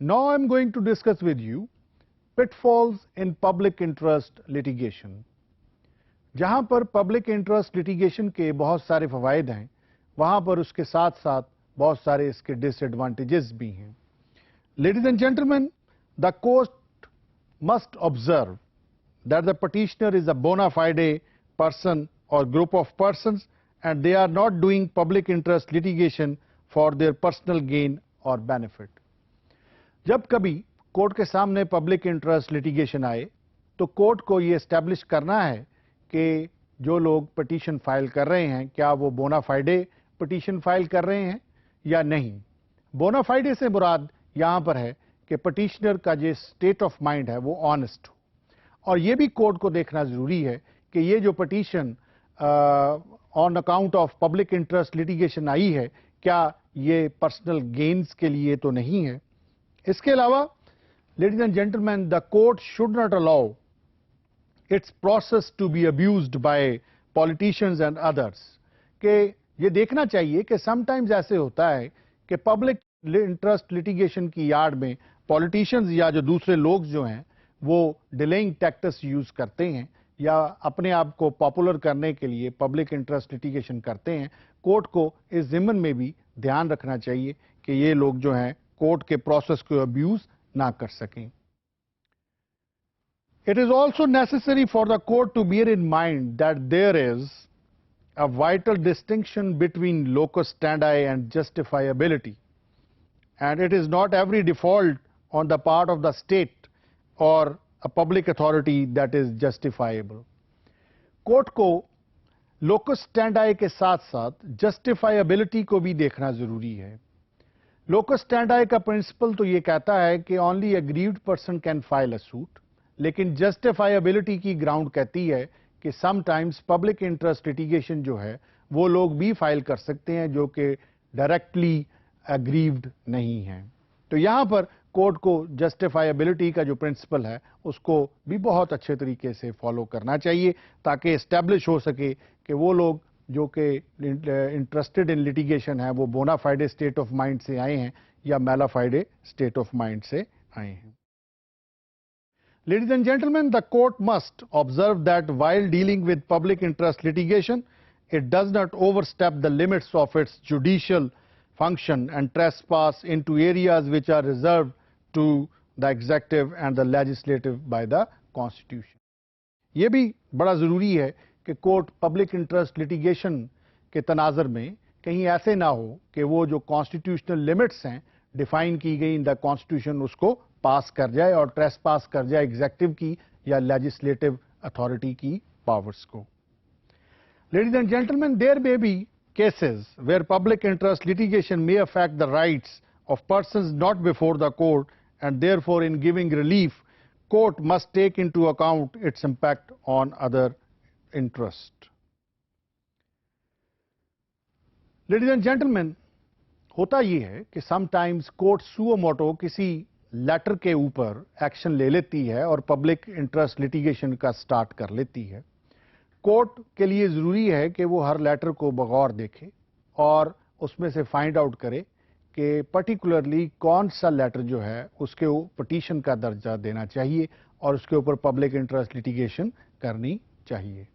Now I'm going to discuss with you pitfalls in public interest litigation. जहां पर public interest litigation के बहुत सारे फवायद हैं, वहां पर उसके साथ साथ बहुत सारे इसके डिसएडवांटेजेस भी हैं. Ladies and gentlemen, the court must observe that the petitioner is a bona fide person or group of persons and they are not doing public interest litigation for their personal gain or benefit. जब कभी court के सामने public interest litigation आए तो court को ये establish करना है कि जो लोग पिटीशन फाइल कर रहे हैं क्या वो बोना फाइडे पिटीशन फाइल कर रहे हैं या नहीं. बोना फाइडे से मुराद यहाँ पर है कि पिटीशनर का जो स्टेट ऑफ माइंड है वो ऑनेस्ट हो, और ये भी कोर्ट को देखना जरूरी है कि ये जो petition on account of public interest litigation आई है क्या ये पर्सनल गेन्स के लिए तो नहीं है. इसके अलावा ladies and gentlemen, the court should not allow its process to be abused by politicians and others. कि ये देखना चाहिए कि sometimes ऐसे होता है कि public interest litigation की यार्ड में politicians या जो दूसरे लोग जो हैं वो delaying tactics यूज करते हैं या अपने आप को पॉपुलर करने के लिए पब्लिक इंटरेस्ट लिटिगेशन करते हैं. कोर्ट को इस ज़िम्मन में भी ध्यान रखना चाहिए कि ये लोग जो हैं कोर्ट के प्रोसेस को अब्यूज ना कर सकें. It is also necessary for the court to bear in mind that there is a vital distinction between locus standi and justifiability, and it is not every default on the part of the state or a public authority that is justifiable. Court को locus standi के साथ साथ justifiability को भी देखना जरूरी है. Locus standi का प्रिंसिपल तो ये कहता है कि only aggrieved person can file a suit, लेकिन जस्टिफाइबिलिटी की ग्राउंड कहती है कि समटाइम्स पब्लिक इंटरेस्ट लिटिगेशन जो है वो लोग भी फाइल कर सकते हैं जो कि डायरेक्टली अग्रीव्ड नहीं हैं. तो यहाँ पर कोर्ट को जस्टिफाइबिलिटी का जो प्रिंसिपल है उसको भी बहुत अच्छे तरीके से फॉलो करना चाहिए ताकि एस्टैब्लिश हो सके कि वो लोग जो कि इंटरेस्टेड इन लिटिगेशन है वो बोना फाइडे स्टेट ऑफ माइंड से आए हैं या मैला फाइडे स्टेट ऑफ माइंड से आए हैं. Ladies and gentlemen, the court must observe that while dealing with public interest litigation, it does not overstep the limits of its judicial function and trespass into areas which are reserved to the executive and the legislative by the Constitution. ये भी बड़ा ज़रूरी है कि court public interest litigation के तनाज़र में कहीं ऐसे ना हो कि वो जो कॉन्स्टिट्यूशनल लिमिट्स हैं डिफाइन की गई इन द कॉन्स्टिट्यूशन उसको पास कर जाए और ट्रेस पास कर जाए एग्जेक्टिव की या लेजिस्लेटिव अथॉरिटी की पावर्स को. Ladies and gentleman, there may be cases where public interest litigation may affect the rights of persons not before the court and therefore in giving relief court must take into account its impact on other interest. Ladies and gentleman, होता यह है कि sometimes court suo motu किसी letter के ऊपर action ले लेती है और पब्लिक इंटरेस्ट लिटिगेशन का स्टार्ट कर लेती है. कोर्ट के लिए ज़रूरी है कि वो हर लेटर को बगौर देखे और उसमें से फाइंड आउट करे कि पर्टिकुलरली कौन सा लेटर जो है उसके पिटीशन का दर्जा देना चाहिए और उसके ऊपर पब्लिक इंटरेस्ट लिटिगेशन करनी चाहिए.